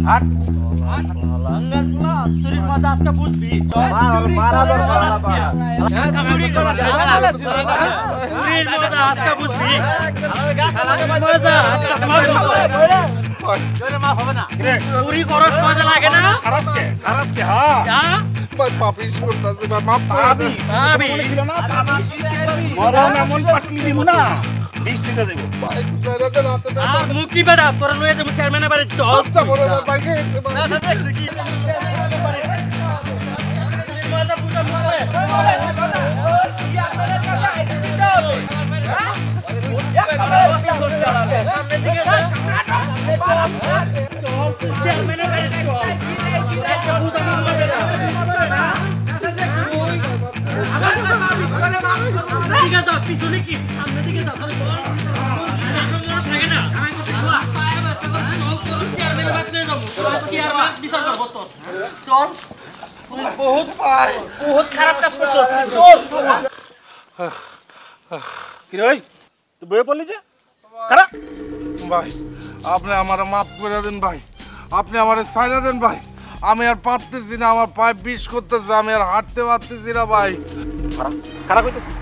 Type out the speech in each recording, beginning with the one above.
হাট আঙ্গালা চুরির মজা আজকে বুঝবি মারা চুরির মজা আজকে বুঝবি মজা জোরে মাফ হবে না চুরি করস মজা লাগে না খারাসকে হ্যাঁ পাপিস করতেছে মাফ করে দে আমি ছিল না মরণ এমন পাটলি দিব না বিশ সিটা যাইব আর মুক্তি বেড়া তোরা লয়ে যাবো চেয়ারম্যানের বাড়ি চল আচ্ছা বড় ভাই গেছে না দেখছি কি মজা পুরো মুখে চেয়ারম্যানের বাড়ি চল পিছনে কি সামনে দিকে যাও তাহলে চল থাকে না চল চেয়ারম্যানের বাড়ি নিয়ে যাবো চেয়ারম্যান বিচার করবো তোর চল বহুত খারাপ কাজ করছো চল কি রে তুই বয়ে পড়লি যে খারাপ ভাই আপনি আমার মাফ করে দেন ভাই আপনি আমার ছাইড়া দেন ভাই আমি আর পারতেছি না আমার পায়ে বিষ করতেছে আমি আর হাঁটতে পারতেছি না ভাই খারাপ হইতেছে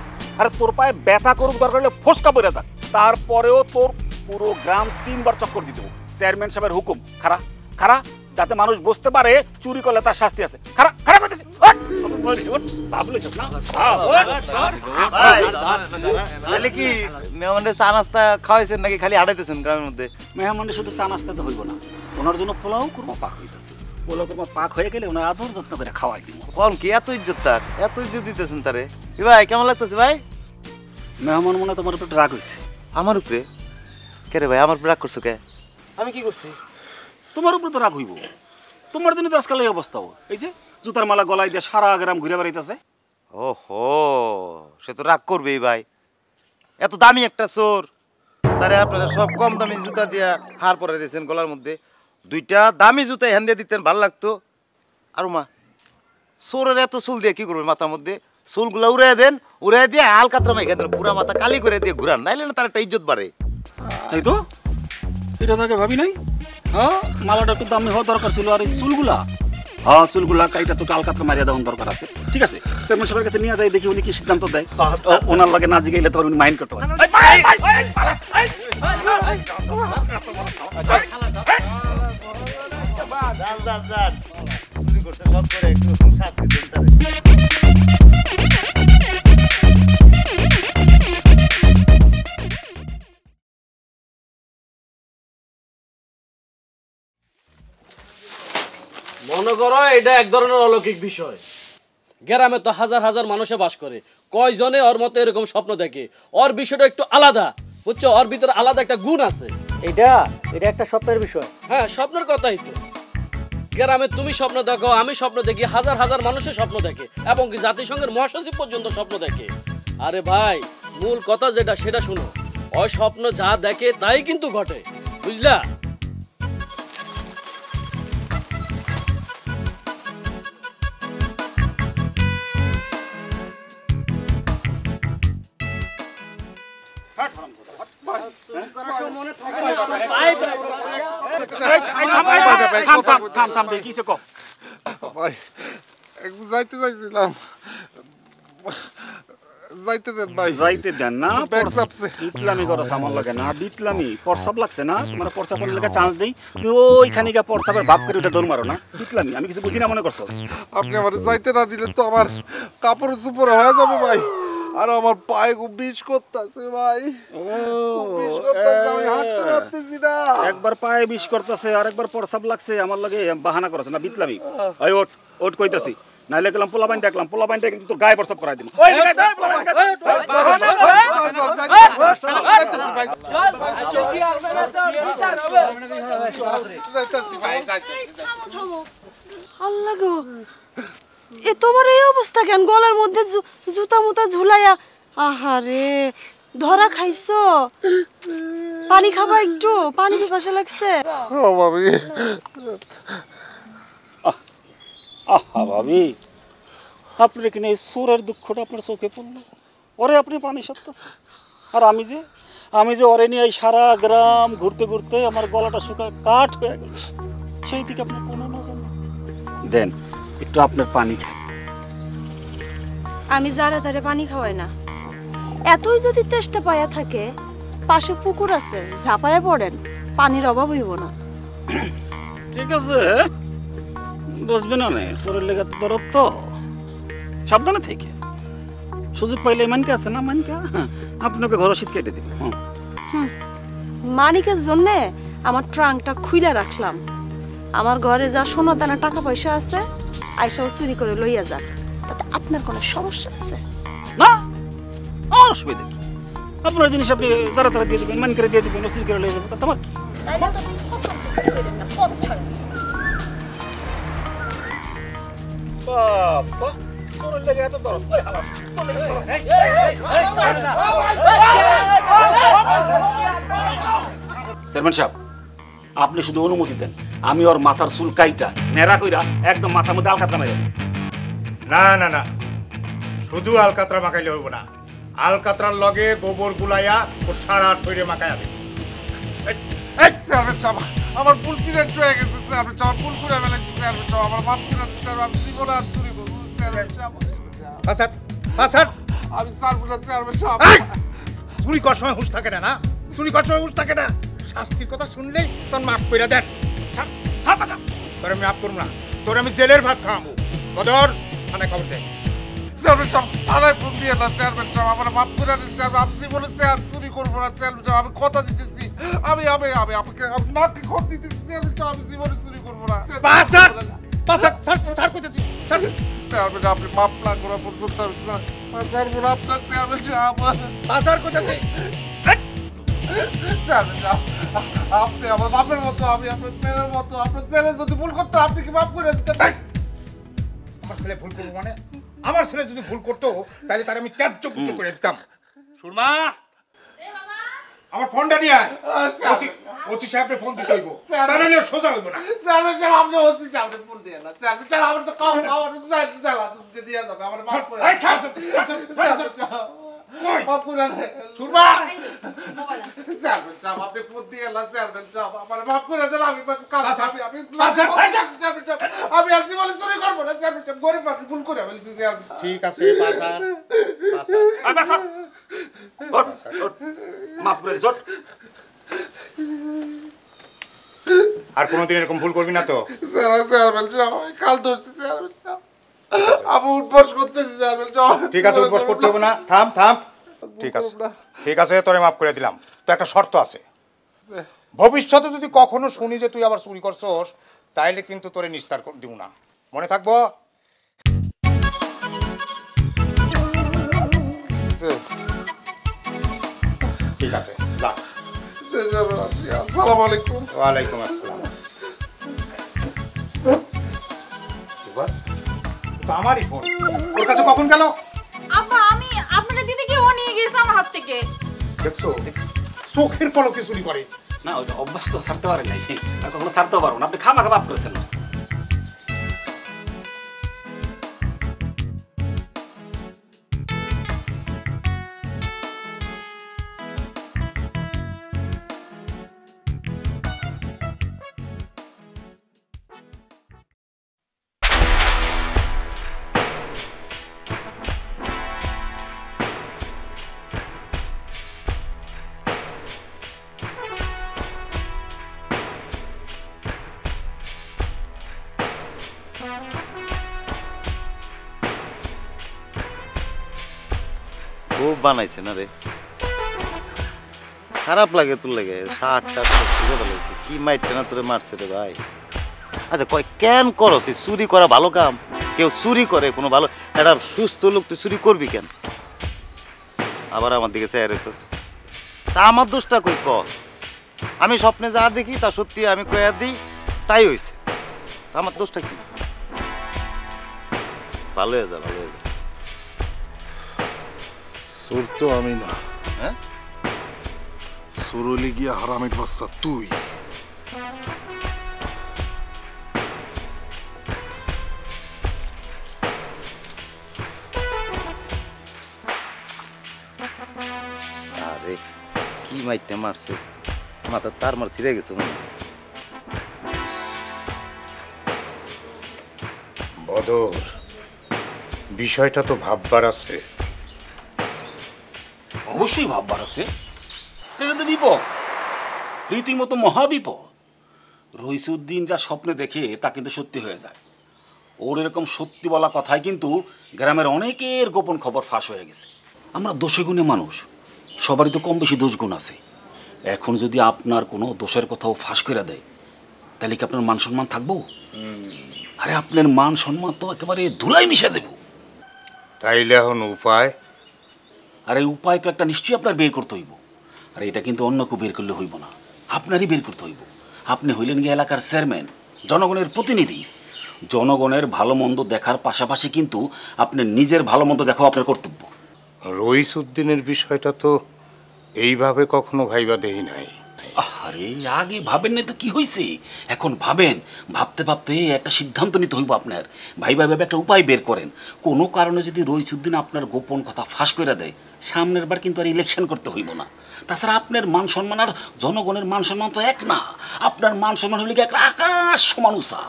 আরে তোর পায়ে ব্যথা করুক দরকার হলে ফসকা পড়ে যাক তারপরেও তোর পুরো গ্রাম 3 বার চক্কর দিতে চেয়ারম্যান সাহেবের হুকুম খারা খারা যাতে মানুষ বুঝতে পারে চুরি করলে তার শাস্তি আছে খারা খারা করতেছি ভাবলিস না তাহলে কি মেহমানদের চা নাস্তা খাওয়াইছেন নাকি খালি হাঁটাইতেছেন গ্রামের মধ্যে? মেহমানদের শুধু চা নাস্তা তো হইব না ওনার জন্য পোলাও করবো পাক হইতেছে পোলাও করবো পাক হয়ে গেলে ওনার আদর যত্ন করে খাওয়াই দিব কোন কি এত ইজ্জত তার এত ইজ্জত দিতেছেন তারে কি ভাই কেমন লাগতেছে ভাই? মেহমান মনে তোমার উপর রাগ হয়েছে আমার উপরে কে রে ভাই আমার উপরে রাগ করছো কে? আমি কি করছি? তোমার উপরে তো রাগ হইব তোমার জন্য তো আজকাল এই অবস্থা এই যে জুতার মালা গলায় দিয়ে সারা গ্রাম ঘুরে বেড়াইতেছে ওহো সে তো রাগ করবেই ভাই এত দামি একটা চোর তারে আপনারা সব কম দামি জুতা দিয়া হার পরে দিয়েছেন গলার মধ্যে 2টা দামি জুতা হ্যান্ড দিয়ে দিতেন ভালো লাগতো আর মা চোরের এত চুল দিয়ে কি করবে মাথার মধ্যে চুলগুলো উড়াই দিয়ে হালকাতরা মেঘে দেন পুরা মাথা কালি করে দিয়ে ঘুরান নাইলে না তার একটা ইজ্জত বাড়ে তাই তো এটা তাকে ভাবি নাই হ্যাঁ মালাটা একটু দামি হওয়া দরকার ছিল আর এই চুলগুলা হ্যাঁ চুলগুলা কাইটা তো কালকাতরা মারিয়া দেওয়ার দরকার আছে ঠিক আছে চেয়ারম্যান সাহেবের কাছে নিয়ে যাই দেখি উনি কি সিদ্ধান্ত দেয় ওনার লাগে না জিগাইলে তো উনি মাইন্ড করতে পারেন মনে করো এটা এক ধরনের অলৌকিক বিষয় গ্রামে তো হাজার হাজার মানুষে বাস করে কয়জনে ওর মতো এরকম স্বপ্ন দেখে ওর বিষয়টা একটু আলাদা বুঝছো ওর ভিতরে আলাদা একটা গুণ আছে এটা একটা স্বপ্নের বিষয় হ্যাঁ স্বপ্নের কথাই তো গ্রামে তুমি স্বপ্ন দেখো আমি স্বপ্ন দেখি হাজার হাজার মানুষের স্বপ্ন দেখে এবং কি জাতিসংঘের মহাসচিব পর্যন্ত স্বপ্ন দেখে আরে ভাই মূল কথা যেটা সেটা শুনো ওই স্বপ্ন যা দেখে তাই কিন্তু ঘটে বুঝলা ভাই একটু যাইতে চাইছিলাম যাইতে দেন ভাই যাইতে দেন না ব্যাগ চাপছে ইতলামি করছ আমার লাগে না বিতলামি পরসাব লাগছে না তোমার পরসা পড়লে লাগা চান্স দেই তুমি ওইখানে গিয়া পরসাবের ভাব করে উঠে দৌড় মারো না বিতলামি আমি কিছু বুঝি না মনে করছো আপনি আমার যাইতে না দিলে তো আমার কাপড় চোপড় হয়ে যাবে ভাই আর আমার পায়ে খুব বিষ করতেছে ভাই বিষ করতেছে আমি হাঁটতে পারতেছি না একবার পায়ে বিষ করতেছে আর একবার পরসাব লাগছে আমার লাগে বাহানা করছ না বিতলামি ওই ওট ওট কইতাছি নাইলে গেলাম পোলাবাইন দেখলাম পোলাবাইন দেখে কিন্তু তোর গায়ে পরসাব করাই দিন ওই আল্লাহ গো এ তোমার এই অবস্থা কেন গলার মধ্যে জুতা মুতা ঝুলাইয়া আহারে ধরা খাইছো পানি খাবা একটু পানি পিপাসা লাগছে ও ভাবি আহা ভাবি আপনার কিনে এই সুরের দুঃখটা আপনার চোখে পড়লো ওরে আপনি পানি সত্তাছে আর আমি যে আমি যে ওরে নিয়ে এই সারা গ্রাম ঘুরতে ঘুরতে আমার গলাটা শুকায় কাঠ হয়ে গেল, সেই দিকে আপনার কোনো নজর নেই। দেন একটু আপনার পানি খান। আমি যারা তারে পানি খাওয়াই না। এতই যদি তেষ্টা পায়া থাকে, পাশে পুকুর আছে, ঝাঁপায়া পড়েন, পানির অভাব হইব না। ঠিক আছে, বসবে না শরীর লেগে তো দরদ তো, সাবধানে থেকে। সুযোগ পাইলে মানকা আছে না, মানকা আপনাকে ঘর শীত কেটে দিবে। মানিকের জন্যে আমার ট্রাঙ্কটা খুইলা রাখলাম। আমার ঘরে যা সোনা দানা টাকা পয়সা আছে, আয়সাও চুরি করে লইয়া যাক। তাতে আপনার কোনো সমস্যা আছে? না, আমার অসুবিধা কি? আপনার জিনিস আপনি যারা তারা দিয়ে দেবেন, মান করে দিয়ে দেবেন, চুরি করে লইয়া যাবেন, তা তোমার কি? বাবা, শরীর লেগে এত দরদ। চেয়ারম্যান সাহেব, আপনি শুধু অনুমতি দেন, আমি ওর মাথার চুল কাইটা নেড়া কইরা একদম মাথার মধ্যে আলকাতরা মেরে দেব। না না না, শুধু আলকাতরা মাখাইলে হইব না, আলকাতরার লগে গোবর গুলাইয়া ও সারা শরীরে মাখাইয়া দেবে। চেয়ারম্যান সাহেব, আমার ভুল সিলেক্ট হয়ে গেছে। চেয়ারম্যান সাহেব, ভুল করে ফেলেছি। চেয়ারম্যান সাহেব, আমার মাফ করে দিন। চেয়ারম্যান, আমি জীবনে আর চুরি করবো না। চেয়ারম্যান সাহেব, আমি ছাড়বো না। চেয়ারম্যান সাহেব, চুরি করার সময় হুঁশ থাকে না, না চুরি করার সময় হুঁশ থাকে না। শাস্তির কথা শুনলেই তোর মাফ করে দেন। তোর আমি মাফ করবো না, তোর আমি জেলের ভাত খাওয়াবো। বদর থানায় খবর দেয়। চেয়ারম্যান সাহেব, থানায় ফোন দিয়ে না। চেয়ারম্যান সাহেব, আমার মাফ করে দিন। চেয়ারম্যান, আমি জীবনে আর চুরি করবো না। চেয়ারম্যান সাহেব, আমি কথা দিতেছি। আমি আপনাকে নাকি কথা দিতেছি। চেয়ারম্যান সাহেব, আমি জীবনে চুরি করবো না। চেয়ারম্যান, আপনি মাফ না করা পর্যন্ত আমি ছাড়বো না আপনার। চেয়ারম্যান সাহেব, চেয়ারম্যান সাহেব, আপনি আমার বাপের মতো, আমি আপনার ছেলের মতো। আপনার ছেলে যদি ভুল করতো, আপনি কি মাফ করে দিতেন? আমার ছেলে ভুল করবো মানে? আমার ছেলে যদি ভুল করতো তাহলে তার আমি ত্যায্য করে দিতাম। সুরমা, আমার ফোনটা নিয়ে আয়। ওসি সাহেবকে ফোন দিতে হইব, তাহলে সোজা হইব না। চেয়ারম্যান সাহেব, আপনি ওসি সাহেবকে ফোন দিয়ে না। চেয়ারম্যান সাহেব, আমার তো কাম খাওয়ার জ্বালা দিয়ে যাবে। আমার মাফ করে দিন। মাফ করে দেন। সুরমা, চেয়ারম্যান সাহেব, আপনি ফোন দিয়ে না। চেয়ারম্যান সাহেব, আমার মাফ করে দেন। আমি আমি আর জীবনে চুরি করবো না। চেয়ারম্যান সাহেব, গরিব মানুষ, ভুল করে ফেলছি। চেয়ারম্যান, ঠিক আছে, মাফ করে দিস। আর কোনোদিন এরকম ভুল করবি না তো? চেয়ারম্যান সাহেব, আমি কাল ধরছি। চেয়ারম্যান সাহেব, আমি উঠবস করতেছি। চেয়ারম্যান সাহেব, ঠিক আছে, উঠবস করতে হবে না। থাম থাম, ঠিক আছে, ঠিক আছে, তোরে মাফ করে দিলাম। তো একটা শর্ত আছে, ভবিষ্যতে যদি কখনো শুনি যে তুই আবার চুরি করছস, তাইলে কিন্তু তোরে নিস্তার দিব না, মনে থাকবো? ঠিক আছে, আসসালামু আলাইকুম। ওয়ালাইকুম আসসালাম। আমারই ফোন ওর কাছে কখন গেল? আপা, আমি আপনার দিদিকে ও নিয়ে গেছে আমার হাত থেকে। দেখছো, চোখের পলকে চুরি করে। না, ওইটা অভ্যাস তো ছাড়তে পারে নাই, আর কখনো ছাড়তেও পারবো না। আপনি খামাখা মাফ করেছেন না। খুব বানাইছে না রে, খারাপ লাগে তোর লাগে। শার্টটা ছুঁড়ে ফেলেছে, কি মাইরটা না তোরে মারছে রে ভাই। আচ্ছা কয় কেন করস? চুরি করা ভালো কাম? কেউ চুরি করে কোনো ভালো, একটা সুস্থ লোক তুই চুরি করবি কেন? আবার আমার দিকে চেয়ারেছ, তা আমার দোষটা কই ক? আমি স্বপ্নে যা দেখি তা সত্যি আমি কয়া দিই, তাই হয়েছে। আমার দোষটা কি? ভালো হয়ে যা, ভালো হয়ে যা। চোর তো আমি না, হ্যাঁ? চোরলি গিয়া হারামির বাচ্চা তুই। আরে কি মাইটটা মারছে, মাথা তার মার ছিঁড়ে গেছে মনে হয়। বদর, বিষয়টা তো ভাববার আছে। অবশ্যই ভাববার আছে, এটা তো বিপদ, রীতিমতো মহাবিপদ। রইসুদ্দিন যা স্বপ্নে দেখে তা কিন্তু সত্যি হয়ে যায়। ওর এরকম সত্যি বলা কথায় কিন্তু গ্রামের অনেকের গোপন খবর ফাঁস হয়ে গেছে। আমরা দোষে গুণে মানুষ, সবারই তো কম বেশি দোষ গুণ আছে। এখন যদি আপনার কোনো দোষের কথাও ফাঁস করে দেয়, তাহলে কি আপনার মান সম্মান থাকবো? আরে আপনার মান সম্মান তো একেবারে ধুলাই মিশে দেব। তাইলে এখন উপায়? আর এই উপায় তো একটা নিশ্চয়ই আপনার বের করতে হইব। আর এটা কিন্তু অন্য কেউ বের করলে হইব না, আপনারই বের করতে হইব। আপনি হইলেন গিয়ে এলাকার চেয়ারম্যান, জনগণের প্রতিনিধি। জনগণের ভালো মন্দ দেখার পাশাপাশি কিন্তু আপনার নিজের ভালো মন্দ দেখাও আপনার কর্তব্য। রইসুদ্দিনের বিষয়টা তো এইভাবে কখনো ভাইবা দেই নাই। আরে আগে ভাবেন নাই তো কি হয়েছে, এখন ভাবেন। ভাবতে ভাবতে একটা সিদ্ধান্ত নিতে হইব আপনার। ভাইবা ভাবে একটা উপায় বের করেন। কোনো কারণে যদি রইসুদ্দিন আপনার গোপন কথা ফাঁস করে দেয়, সামনের বার কিন্তু আর ইলেকশন করতে হইব না। তাছাড়া আপনার মান সম্মান আর জনগণের মান সম্মান তো এক না। আপনার মান সম্মান হইলে কি একটা আকাশ সমান উঁচা।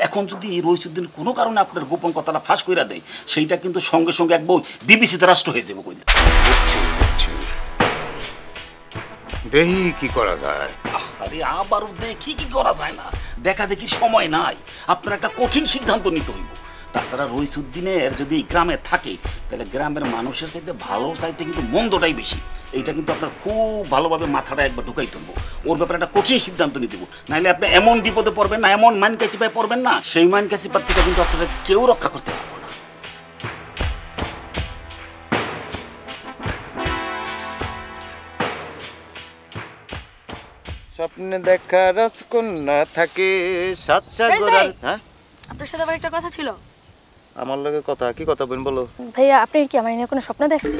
এখন যদি রইসুদ্দিন কোনো কারণে আপনার গোপন কথাটা ফাঁস করে দেয়, সেইটা কিন্তু সঙ্গে সঙ্গে এক বই বিবিসিতে রাষ্ট্র হয়ে যাবে। কইলে দেহি কি করা যায়? আরে আবারও দেখি কি করা যায় না, দেখা দেখি সময় নাই। আপনার একটা কঠিন সিদ্ধান্ত নিতে হইব। তাছাড়া রইসুদ্দিনের যদি গ্রামে থাকে, তাহলে গ্রামের মানুষের চাইতে ভালো চাইতে কিন্তু মন্দটাই বেশি। এইটা কিন্তু আপনার খুব ভালোভাবে মাথাটা একবার ঢুকাই তুলবো। ওর ব্যাপারে একটা কঠিন সিদ্ধান্ত নিতে দেবো, নাহলে আপনি এমন বিপদে পড়বেন না, এমন মাইন কাছিপায় পড়বেন না, সেই মাইন কাছিপার থেকে কিন্তু আপনারা কেউ রক্ষা করতে পারবো না। স্বপ্নে দেখা রাজকন্যা থাকে সাত সাগর। হ্যাঁ, আপনার সাথে আবার একটা কথা ছিল। আমার লগে কথা? কি কথা বলেন বলো। ভাইয়া, আপনি কি আমার নিয়ে কোনো স্বপ্ন দেখেন?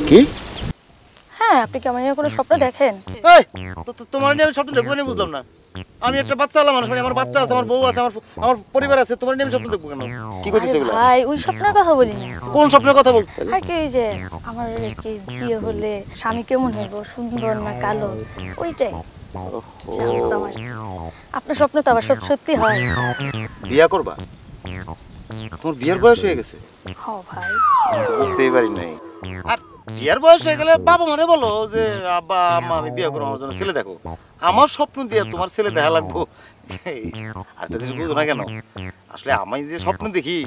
কি? হ্যাঁ, আপনি কি আমার নিয়ে কোনো স্বপ্ন দেখেন? এই তোমার নিয়ে আমি স্বপ্ন দেখবো না, বুঝলাম না। আমি একটা বাচ্চা আলা মানুষ, আমার বাচ্চা আছে, আমার বউ আছে, আমার পরিবার আছে। তোমার নিয়ে আমি স্বপ্ন দেখবো কেন? কি করতেছ এগুলো? ভাই, ওই স্বপ্নের কথা বলি না। কোন স্বপ্নের কথা বলতে? আর কি, ওই যে আমার কি বিয়ে হলে স্বামী কেমন হইব, সুন্দর না কালো, ওইটাই জানতাম আর কি। আপনার স্বপ্ন তো আবার সব সত্যি হয়। বিয়া করবা? তোমার বিয়ের বয়স হয়ে গেছে? হ্যাঁ ভাই, বুঝতেই পারি নাই। আর বিয়ের বয়স হয়ে গেলে বাবা মারে বলো যে আব্বা আম্মা আমি বিয়ে করবো, আমার জন্য ছেলে দেখো। আমার স্বপ্ন দিয়ে তোমার ছেলে দেখা লাগবো? আর একটা জিনিস বুঝো না কেন, আসলে আমি যে স্বপ্ন দেখি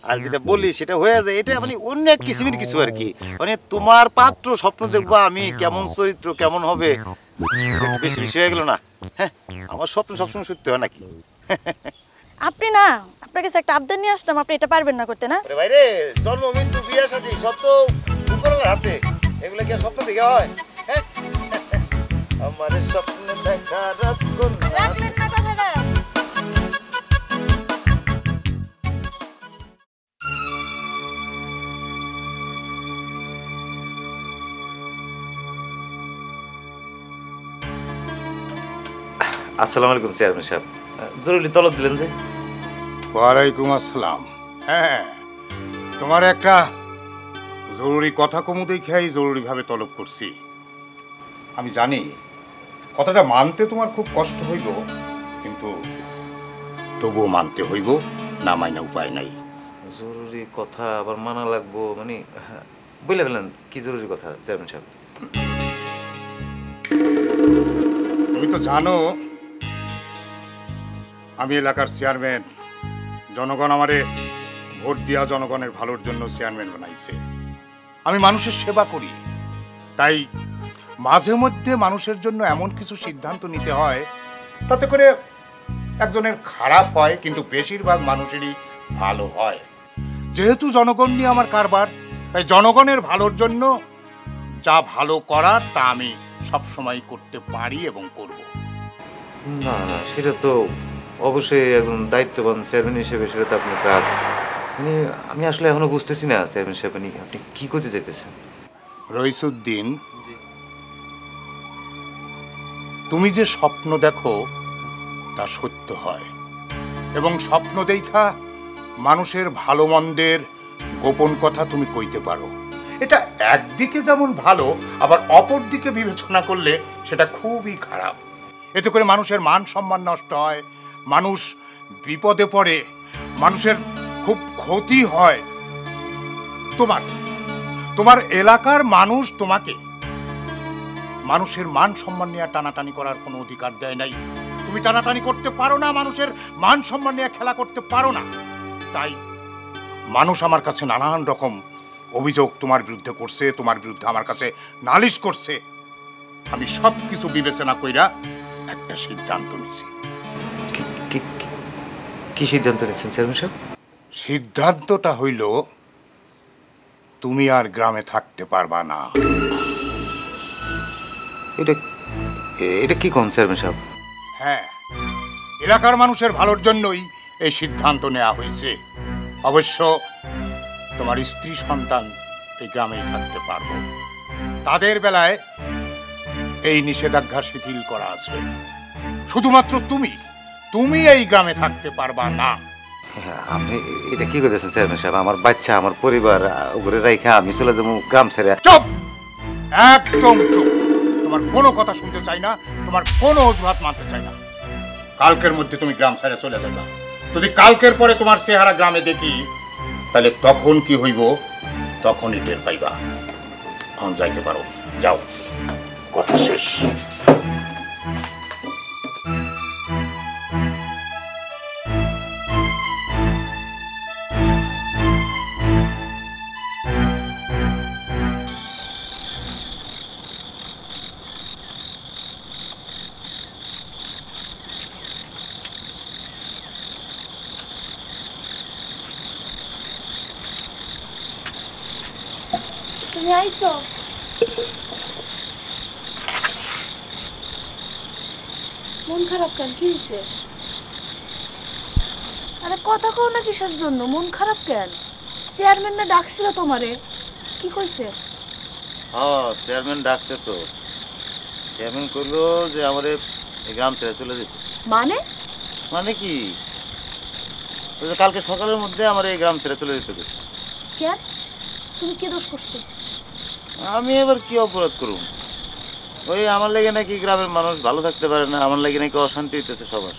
আর যেটা বলি সেটা হয়ে যায়, এটা মানে অন্য এক কিসিমের কিছু আর কি। মানে তোমার পাত্র স্বপ্ন দেখবো আমি, কেমন চরিত্র কেমন হবে, বেশি বেশি হয়ে গেল না? হ্যাঁ, আমার স্বপ্ন সবসময় সত্যি হয় নাকি? আপনি না, আপনার কাছে একটা আবদার নিয়ে আসলাম, আপনি এটা পারবেন না করতে? না ভাইরে, জন্ম মৃত্যু বিয়ে শাদী সব তো উপরের হাতে, এগুলো কি আর স্বপ্ন দেখে হয়? হ্যাঁ, আমার স্বপ্ন দেখা রাজকন্যা। রাখলেন না কথাটা। আসসালামু আলাইকুম চেয়ারম্যান সাহেব, জরুরি তলব দিলেন যে? ওয়ালাইকুম আসসালাম। হ্যাঁ, তোমার একটা জরুরি কথা কমু দেখে জরুরিভাবে তলব করছি। আমি জানি কথাটা মানতে তোমার খুব কষ্ট হইব, কিন্তু তবুও মানতে হইব, না মাইনা উপায় নাই। জরুরি কথা আবার মানা লাগবো মানে? বলে ফেলেন, কি জরুরি কথা চেয়ারম্যান সাহেব? তুমি তো জানো আমি এলাকার চেয়ারম্যান। জনগণ আমারে ভোট দিয়া জনগণের ভালোর জন্য চেয়ারম্যান বানাইছে। আমি মানুষের সেবা করি, তাই মাঝে মধ্যে মানুষের জন্য এমন কিছু সিদ্ধান্ত নিতে হয় তাতে করে একজনের খারাপ হয় কিন্তু বেশিরভাগ মানুষেরই ভালো হয়। যেহেতু জনগণ নিয়ে আমার কারবার, তাই জনগণের ভালোর জন্য যা ভালো করার তা আমি সবসময় করতে পারি এবং করব। না না, সেটা তো অবশ্যই একজন দায়িত্ববান চেয়ারম্যান হিসেবে সেটা তো আপনার কাজ। মানে আমি আসলে এখনো বুঝতেছি না চেয়ারম্যান সাহেব, আপনি কি করতে চাইতেছেন? রইসুদ্দিন, তুমি যে স্বপ্ন দেখো তা সত্য হয়, এবং স্বপ্ন দেখা মানুষের ভালো মন্দের গোপন কথা তুমি কইতে পারো। এটা একদিকে যেমন ভালো, আবার অপর দিকে বিবেচনা করলে সেটা খুবই খারাপ। এতে করে মানুষের মান সম্মান নষ্ট হয়, মানুষ বিপদে পড়ে, মানুষের খুব ক্ষতি হয়। তোমার এলাকার মানুষ তোমাকে মানুষের মান সম্মান নিয়ে টানাটানি করার কোনো অধিকার দেয় নাই। তুমি টানাটানি করতে পারো না, মানুষের মান সম্মান নিয়ে খেলা করতে পারো না। তাই মানুষ আমার কাছে নানান রকম অভিযোগ তোমার বিরুদ্ধে করছে, তোমার বিরুদ্ধে আমার কাছে নালিশ করছে। আমি সব কিছু বিবেচনা কইরা একটা সিদ্ধান্ত নিছি। কি সিদ্ধান্ত নিয়েছেন চেয়ারম্যান সাহেব? সিদ্ধান্তটা হইল তুমি আর গ্রামে থাকতে পারবা না। এটা কি কোন চেয়ারম্যান সাহেব? হ্যাঁ, এলাকার মানুষের ভালোর জন্যই এই সিদ্ধান্ত নেওয়া হয়েছে। অবশ্য তোমার স্ত্রী সন্তান এই গ্রামেই থাকতে পারবো, তাদের বেলায় এই নিষেধাজ্ঞা শিথিল করা আছে। শুধুমাত্র তুমি এই গ্রামে থাকতে পারবা না। আপনি এটা কি করেছেন চেয়ারম্যান সাহেব? আমার বাচ্চা, আমার পরিবার ঘুরে রাইখা আমি চলে যাবো গ্রাম ছেড়ে? চুপ, একদম চুপ। তোমার কোনো কথা শুনতে চাই না, তোমার কোনো অজুহাত মানতে চাই না। কালকের মধ্যে তুমি গ্রাম ছেড়ে চলে যাবে। যদি কালকের পরে তোমার চেহারা গ্রামে দেখি, তাহলে তখন কি হইব তখনই টের পাইবা। এখন যাইতে পারো, যাও, কথা শেষ। তুমি আইছো? মন খারাপ কেন? কি হয়েছে? আরে কথা কও না কিসের জন্য? মন খারাপ কেন? চেয়ারম্যান না ডাকছিল তোমারে, কি কইছে? চেয়ারম্যান ডাকছে তো। চেয়ারম্যান কইলো যে আমারে এই গ্রাম ছেড়ে চলে যেতে। মানে কি? ওই যে কালকে সকালের মধ্যে আমার এই গ্রাম ছেড়ে চলে যেতে গেছে। কেন? তুমি কি দোষ করছো? আমি এবার কি অপরাধ করব? ওই আমার লেগে নাকি গ্রামের মানুষ ভালো থাকতে পারে না, আমার লেগে নাকি অশান্তি হইতেছে সবার।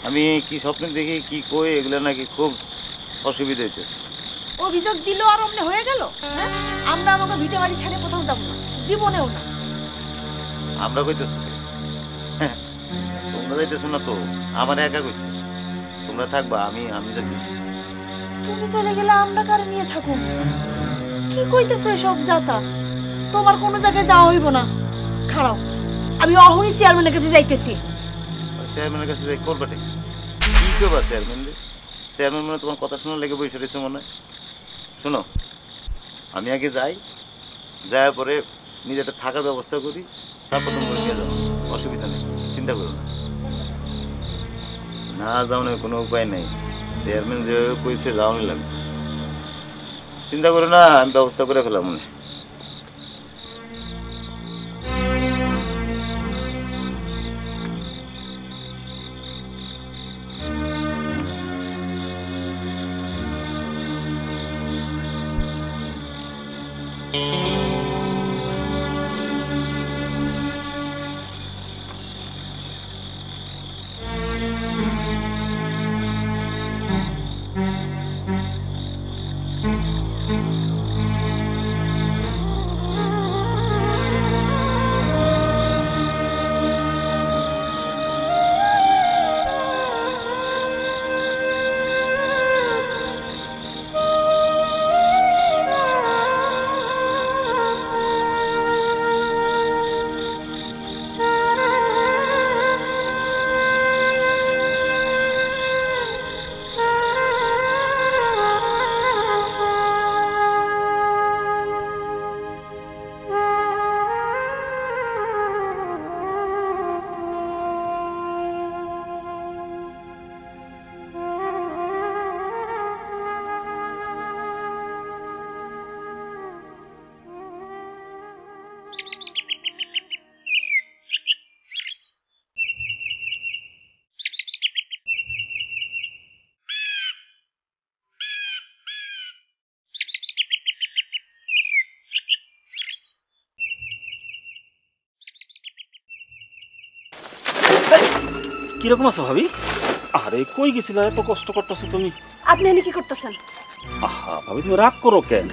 আমি কি স্বপ্ন দেখি, কি কই, এগুলো নাকি খুব অসুবিধা হইতেছে। অভিযোগ দিল আর অমনে হয়ে গেল? হ্যাঁ, আমরা আমাকে ভিটে বাড়ি ছেড়ে কোথাও যাব না, জীবনেও না। আমরা কইতেছি তোমরা যাইতেছো না তো, আমার একা কইছে তোমরা থাকবা, আমি যাইতেছি। তুমি চলে গেলে আমরা কারে নিয়ে থাকুম? কি কইতেছো এসব জাতা? তোমার কোনো জায়গায় যাওয়া হইব না। খাড়াও, আমি অহনি চেয়ারম্যানের কাছে যাইতেছি। চেয়ারম্যানের কাছে যাই করবাটা কি করবা? চেয়ারম্যান মানে তোমার কথা শোনার লেগে বসে রয়েছে মনে হয়। শোনো, আমি আগে যাই, যাওয়ার পরে নিজেটা থাকার ব্যবস্থা করি, তারপর তোমাকে নিয়ে যাবো, অসুবিধা নেই, চিন্তা করো না। না যাওয়ানোর কোনো উপায় নেই, চেয়ারম্যান যেভাবে কইছে যাওয়ানি লাগবে। চিন্তা করো না, আমি ব্যবস্থা করে ফেলাম মনে। কিরকম আছো ভাবি? আরে কই গেছিলা, এত কষ্ট করতেছো তুমি? আপনি এনে কি করতেছেন? আহা ভাবি, তুমি রাগ করো কেন?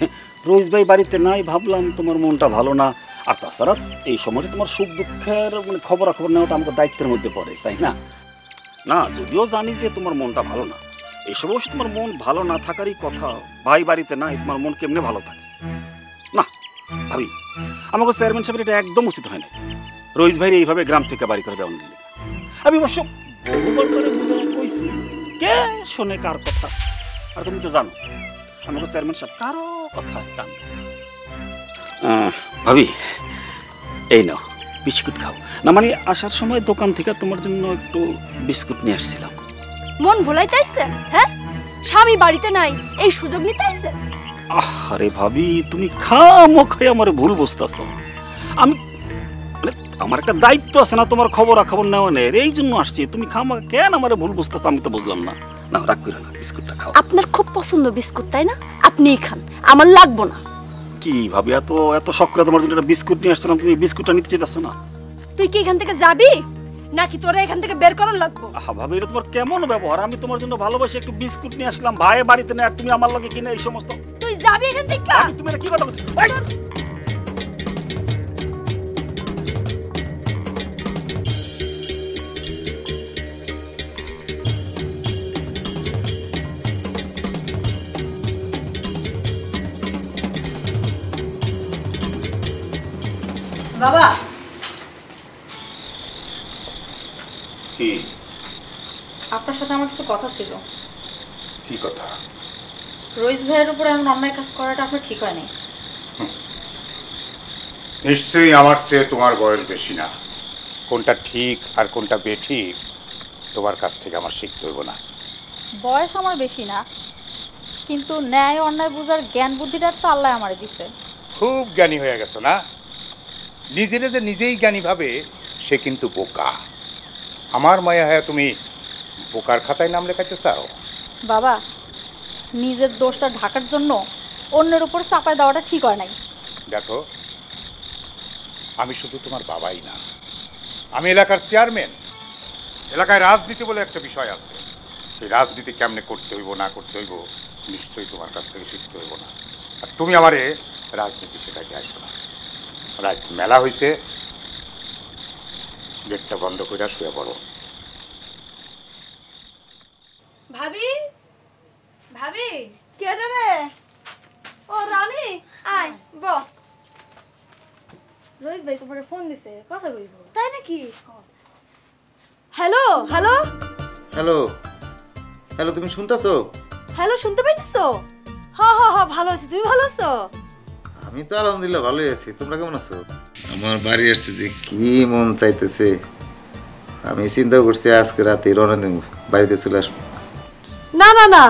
রোজ ভাই বাড়িতে নাই, ভাবলাম তোমার মনটা ভালো না। আর তাছাড়া এই সময় তোমার সুখ দুঃখের মানে খবরাখবর নেওয়াটা আমাদের দায়িত্বের মধ্যে পড়ে, তাই না? না, যদিও জানি যে তোমার মনটা ভালো না, এই সময় তোমার মন ভালো না থাকারই কথা। ভাই বাড়িতে নাই, তোমার মন কেমনে ভালো থাকে? না ভাবি, আমাকে চেয়ারম্যান সাহেবের এটা একদম উচিত হয় না। রোজ ভাইয়ের এইভাবে গ্রাম থেকে বাড়ি করে দেওয়া নিলে আমি অবশ্য বহুবার করে বুঝাই কইছি, কে শোনে কার কথা? আর তুমি তো জানো আমাকে চেয়ারম্যান সাহেব কারো কথা কান। ভাবি এই নাও বিস্কুট খাও না। মানে আসার সময় দোকান থেকে তোমার জন্য একটু বিস্কুট নিয়ে আসছিলাম। মন ভুলাইতে আইছে? হ্যাঁ, স্বামী বাড়িতে নাই এই সুযোগ নিতে আইছে? আরে ভাবি, তুমি খামোখাই আমার ভুল বুঝতেছো। আমি মানে আমার একটা দায়িত্ব আছে না তোমার খবরাখবর নেওয়ার, এই জন্য আসছি। তুমি খামা কেন আমার ভুল বুঝতেছো আমি তো বুঝলাম না। না রাগ করো না, বিস্কুটটা খাও। আপনার খুব পছন্দ বিস্কুট তাই না? আপনিই খান, আমার লাগবো না। কি ভাবি, এত এত শখ করে তোমার জন্য একটা বিস্কুট নিয়ে আসছিলাম, তুমি বিস্কুটটা নিতে চাইতেছো না? তুই কি এখান থেকে যাবি নাকি তোরা এখান থেকে বের করার লাগবো? আহা ভাবি, এটা তোমার কেমন ব্যবহার? আমি তোমার জন্য ভালোবাসি একটু বিস্কুট নিয়ে আসলাম, ভাই বাড়িতে নেই, আর তুমি আমার লগে কিনে এই সমস্ত। তুই যাবি এখান থেকে? তুমি এটা কি কথা বলছো? বাবা, কি আপনার সাথে আমার কিছু কথা ছিল। কি কথা? রইস ভাইয়ের উপরে এমন অন্যায় কাজ করাটা আপনার ঠিক হয়নি। নিশ্চয়ই আমার চেয়ে তোমার বয়স বেশি না। কোনটা ঠিক আর কোনটা বেঠিক তোমার কাছ থেকে আমার শিখতে হইব না। বয়স আমার বেশি না, কিন্তু ন্যায় অন্যায় বোঝার জ্ঞান বুদ্ধিটার তো আল্লাহ আমারে দিছে। খুব জ্ঞানী হয়ে গেছো না? নিজেরে যে নিজেই জ্ঞানী ভাবে সে কিন্তু বোকা। আমার মায়া হয় তুমি বোকার খাতায় নাম লেখাতে চাও? বাবা, নিজের দোষটা ঢাকার জন্য অন্যের উপর চাপায় দেওয়াটা ঠিক হয় নাই। দেখো, আমি শুধু তোমার বাবাই না, আমি এলাকার চেয়ারম্যান। এলাকায় রাজনীতি বলে একটা বিষয় আছে। এই রাজনীতি কেমনে করতে হইব না করতে হইব নিশ্চয়ই তোমার কাছ থেকে শিখতে হইব না। আর তুমি আমারে রাজনীতি শেখাইতে আসবে না। রাত মেলা হয়েছে, গেটটা বন্ধ করে শুয়ে পড়ো। ভাবি, ভাবি কে রে? ও রানী, আয় ব। রইস ভাই তোমার ফোন দিছে, কথা বলবো। তাই নাকি? হ্যালো হ্যালো হ্যালো হ্যালো, তুমি শুনতেছো? হ্যালো, শুনতে পাইতেছো? হ্যাঁ, ভালো আছি। তুমি ভালো আছো? আমি তো আলহামদুলিল্লাহ ভালোই আছি। তোমরা কেমন আছো? আমার বাড়ি আসতে যে কি মন চাইতেছে, আমি চিন্তা করছি আজকে রাতে রওনা দেব, বাড়িতে চলে আসবো। না না না,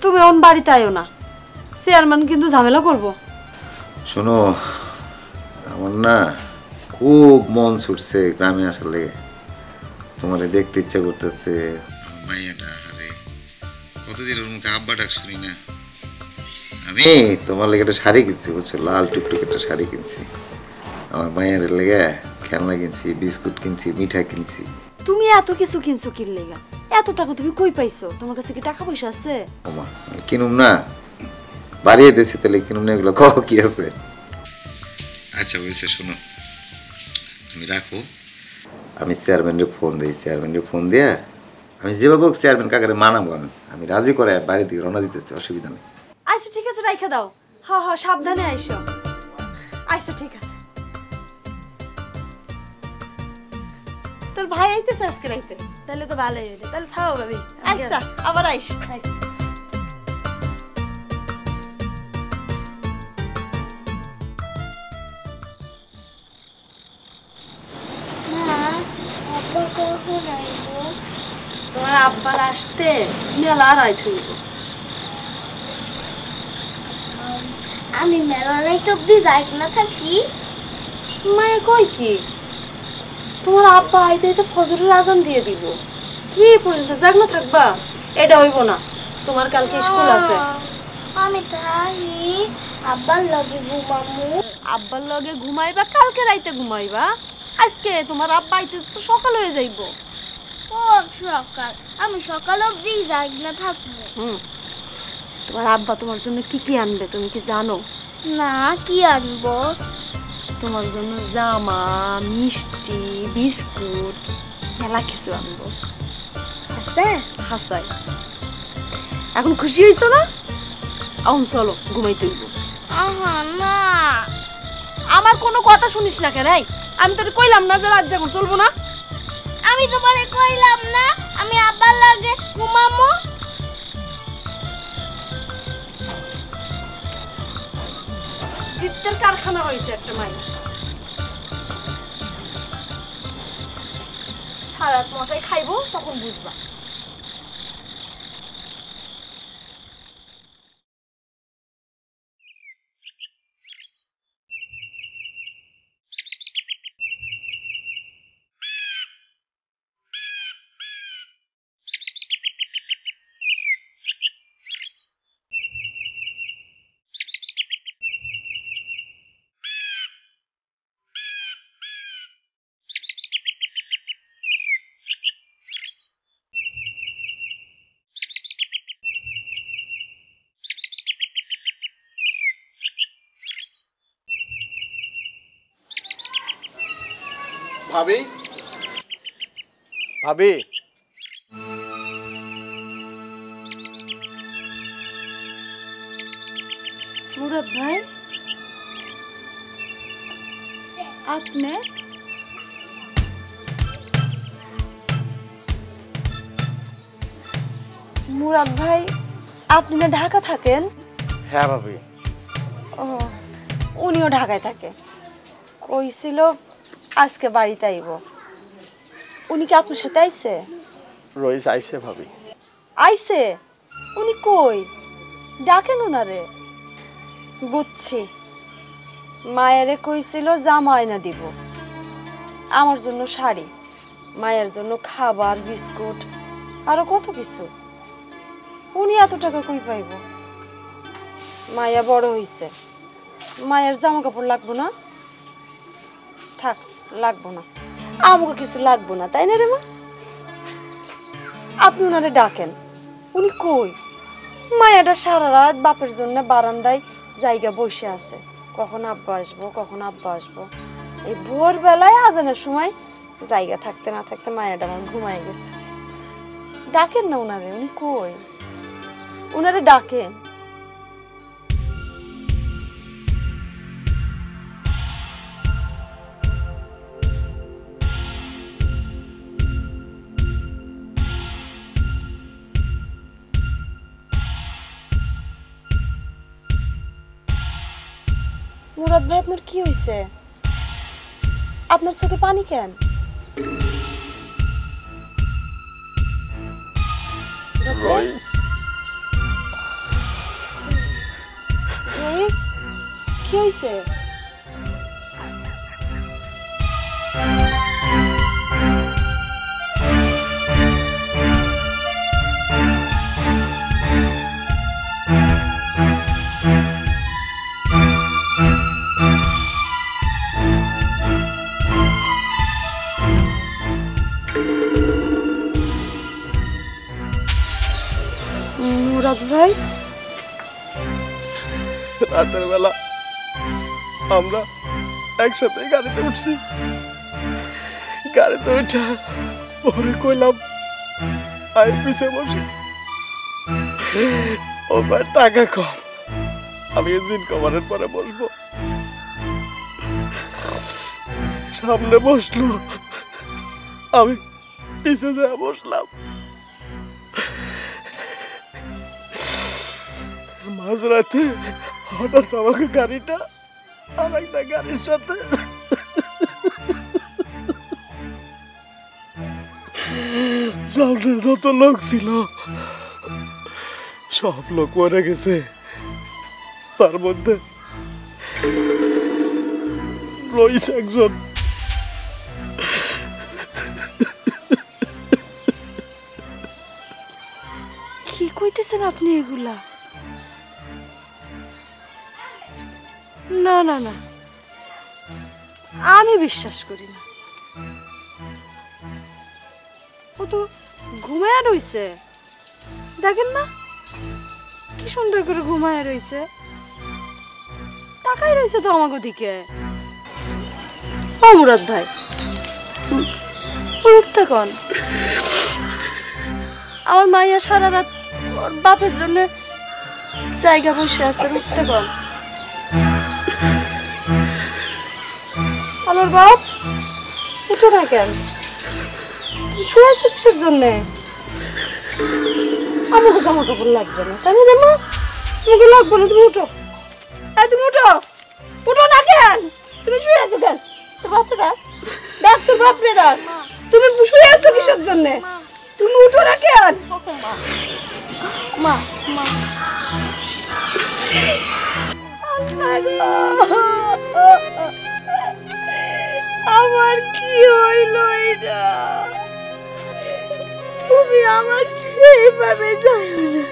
তুমি অন বাড়িতে আইও না, চেয়ারম্যান কিন্তু ঝামেলা করবো। শোনো, আমার না খুব মন ছুটছে গ্রামে আসার লেগে। তোমার দেখতে ইচ্ছা করতেছে। মাইয়াটা আরে কতদিন ওর মুখে আব্বা ডাক শুনি না। আমি তোমার লেগে একটা শাড়ি কিনছি, বুঝছো, লাল টুকটুক একটা শাড়ি কিনছি। আমার মায়ের লেগে খেলনা কিনছি, বিস্কুট কিনছি, মিঠা কিনছি। তুমি এত কিছু কিনছো কি লেগা? এত টাকা তুমি কই পাইছো? তোমার কাছে কি টাকা পয়সা আছে? ওমা, কিনুম না, বাড়িয়ে দিয়েছি, তাহলে কিনুম না এগুলো কহ কি আছে? আচ্ছা বলছে, শোনো তুমি রাখো, আমি চেয়ারম্যানের ফোন দিই। চেয়ারম্যানের ফোন দিয়ে আমি যেভাবে হোক চেয়ারম্যান কাকারে মানাবো। আমি রাজি করে বাড়ি দিকে রওনা দিতেছি, অসুবিধা নেই। আচ্ছা ঠিক আছে, রাইখা দাও। হ্যাঁ, সাবধানে আইসো। আচ্ছা ঠিক আছে। তোর ভাই আইতেছে আজকে রাইতে? তাহলে তো ভালোই হইলো। তাহলে থাও ভাবি। আচ্ছা, আবার আইস। তোমার আব্বার আসতে মেলা রাইত হইব। আমি মেলা রাইত অব্দি যাই না থাকি। মায়ে কই কি, তোমার আব্বা আইতে আইতে ফজরের আজান দিয়ে দিব। তুমি এই পর্যন্ত জাগনা থাকবা? এটা হইব না, তোমার কালকে স্কুল আছে। আমি তাই আব্বার লগে ঘুমামু। আব্বার লগে ঘুমাইবা, কালকে রাইতে ঘুমাইবা। আজকে তোমার আব্বা আইতে তো সকাল হয়ে যাইব। ও সকাল, আমি সকাল অবধি যাই না থাকবো। তোমার আব্বা তোমার জন্য কি কি আনবে তুমি কি জানো? না, কি আনবো? তোমার জন্য জামা, মিষ্টি, বিস্কুট, মেলা কিছু আনবো। আছে? হাসাই। এখন খুশি হয়েছো না? এখন চলো ঘুমাইতে হইব। আহা না, আমার কোনো কথা শুনিস না কেন? আমি তোর কইলাম না যে রাত জাগন চলবো না? আমি তোমারে কইলাম না আমি আব্বার লাগে ঘুমামু? জিদ্দের কারখানা হয়েছে একটা মাই। সারা রাত মশাই খাইবো তখন বুঝবা। ভাবি, ভাবি, মুরাদ ভাই, আপনি? মুরাদ ভাই, আপনি না ঢাকা থাকেন? হ্যাঁ ভাবি। ও, উনিও ঢাকায় থাকে। কইছিল আজকে বাড়িতে আইব। উনি কি আপনার সাথে আইছে? রইস আইছে ভাবি। আইছে? উনি কই? ডাকেন ওনারে। বুঝছি, মায়েরে কইছিল জামা আয়না দিব, আমার জন্য শাড়ি, মায়ের জন্য খাবার, বিস্কুট, আরো কত কিছু। উনি এত টাকা কই পাইব? মায়া বড় হইছে, মায়ের জামা কাপড় লাগবো না? থাক, লাগবো না, আমাকে কিছু লাগবো না, তাই না রে মা? আপনি ওনারে ডাকেন। উনি কই? মায়াটা সারা রাত বাপের জন্য বারান্দায় জায়গা বসে আছে, কখন আব্বা আসবো, কখন আব্বা আসবো। এই ভোরবেলায় আজানের সময় জায়গা থাকতে না থাকতে মায়াটা আমার ঘুমায় গেছে। ডাকেন না ওনারে, উনি কই? ওনারে ডাকেন। মুরাদ ভাই, আপনার কি হয়েছে? আপনার চোখে পানি কেন? রইস, রইস, কি হয়েছে? মুরাদ ভাই, রাতের বেলা আমরা একসাথে গাড়িতে উঠছি। গাড়িতে উঠা পরে কইলাম আই পিছে বসি। ও কয় টাকা কম, আমি ইঞ্জিন কভারের পরে বসবো। সামনে বসলো, আমি পিছে যা বসলাম। মাঝরাতে হঠাৎ আমাকে গাড়িটা আর একটা গাড়ির সাথে সামনে যত লোক ছিল সব লোক মরে গেছে, তার মধ্যে রইস একজন। কি কইতেছেন আপনি এগুলা? না না না, আমি বিশ্বাস করি না। ও তো ঘুমায় রইছে, দেখেন না কি সুন্দর করে ঘুমায় রইছে, তাকাই রইছে তো আমাকে দিকে। ও মুরাদ ভাই উঠতে কন, আমার মাইয়া সারা রাত ওর বাপের জন্য জায়গা বসে আছে, উঠতে কন। আমার বাপ উঠো না কেন, শুয়ে আছো কিসের জন্যে? আমাকে জামা কাপড় লাগবে না, তাই না মা? আমাকে লাগবে না, তুমি উঠো। তুমি উঠো, উঠো না কেন? তুমি শুয়ে আছো কেন? তোর বাপরে ডাক, ডাক তোর বাপরে ডাক। তুমি শুয়ে আছো কিসের জন্যে? তুমি উঠো না কেন? মা মা আমার কি হইল এটা? তুমি আমাকে এইভাবে জানো না।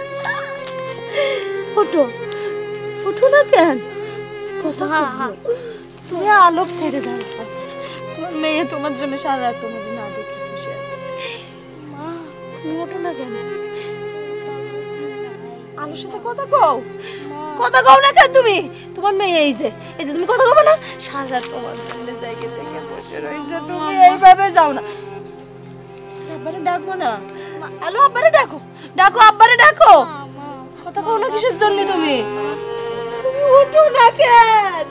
ওঠো, ওঠো না কেন? তুমি আলোক ছেড়ে যাও, তোমার মেয়ে তোমার জন্য সারা রাত তোমাকে না দেখে বসে আছে। মা তুমি ওঠো না কেন? আলোর সাথে কথা কও, কথা কও না কেন তুমি? তোমার মেয়ে এই যে তুমি কথা কও না, সারা রাত তোমার জন্য জায়গা থেকে বসে রয়েছে, তুমি এইভাবে যাও না। আব্বারে ডাকবো না? আলো আব্বারে ডাকো, ডাকো আব্বারে ডাকো। কথা কও না কিসের জন্য তুমি? উঠো না কেন?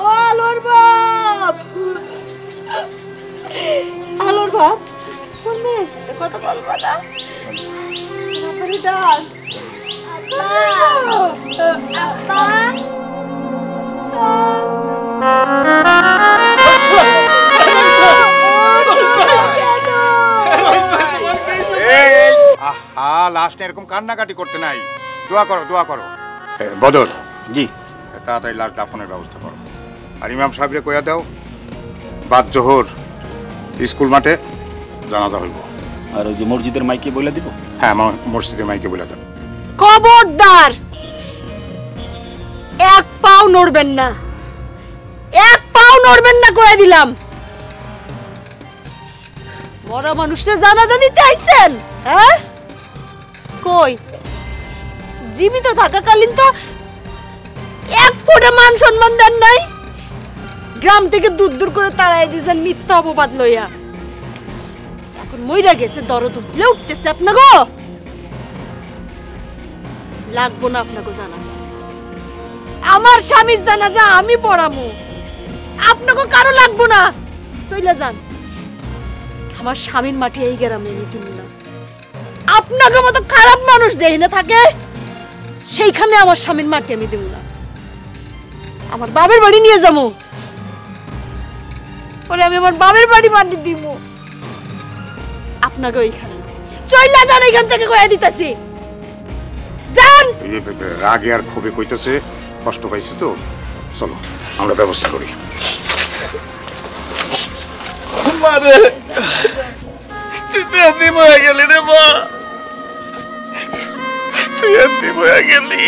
ও আলোর বাপ, আলোর বাপ তোর মেয়ের সাথে কথা বলবো না? আব্বারে ডাক। লাস্টে এরকম কান্নাকাটি করতে নাই, দোয়া করো দোয়া করো। বদর জি, তাড়াতাড়ি লাশ দাফনের ব্যবস্থা করো। আর ইমাম সাহেবরে কইয়া দাও বাদ জোহর স্কুল মাঠে জানাজা হইব। আর ওই যে মসজিদের মাইকে বলে দিব? হ্যাঁ, মসজিদের মাইকে বলে দাও। খবরদার এক পাও নড়বেন না, এক পাও নড়বেন না কয়ে দিলাম। মরা মানুষের জানাজা দিতে আইছেন? হ্যাঁ কই জীবিত থাকাকালীন তো এক ফোঁটা মান সম্মান দেন নাই, গ্রাম থেকে দূর দূর করে তাড়াই দিয়েছেন মিথ্যা অপবাদ লইয়া। এখন মইরা গেছে দরদ উঠলে উঠতেছে আপনাগো। লাগবো না আপনাকে জানাজা, আমার স্বামীর জানাজা আমি পড়ামু, আপনাকে কারো লাগবো না। চলে যান, আমার স্বামীর মাটি এই গ্রামে আমি দিব না। আপনাকে মতো খারাপ মানুষ যেই না থাকে সেইখানে আমার স্বামীর মাটি আমি দিব না। আমার বাবার বাড়ি নিয়ে যাবো, পরে আমি আমার বাবার বাড়ি মাটি দিব। আপনাকে ওইখানে চলে যান, এখান থেকে কয়ে দিতেছি যান। রাগে আর ক্ষোভে কইতেছে, কষ্ট পাইছে তো, চলো আমরা ব্যবস্থা করি। মারে তুই এতিম হয়ে গেলি রে মা, তুই এতিম হয়ে গেলি।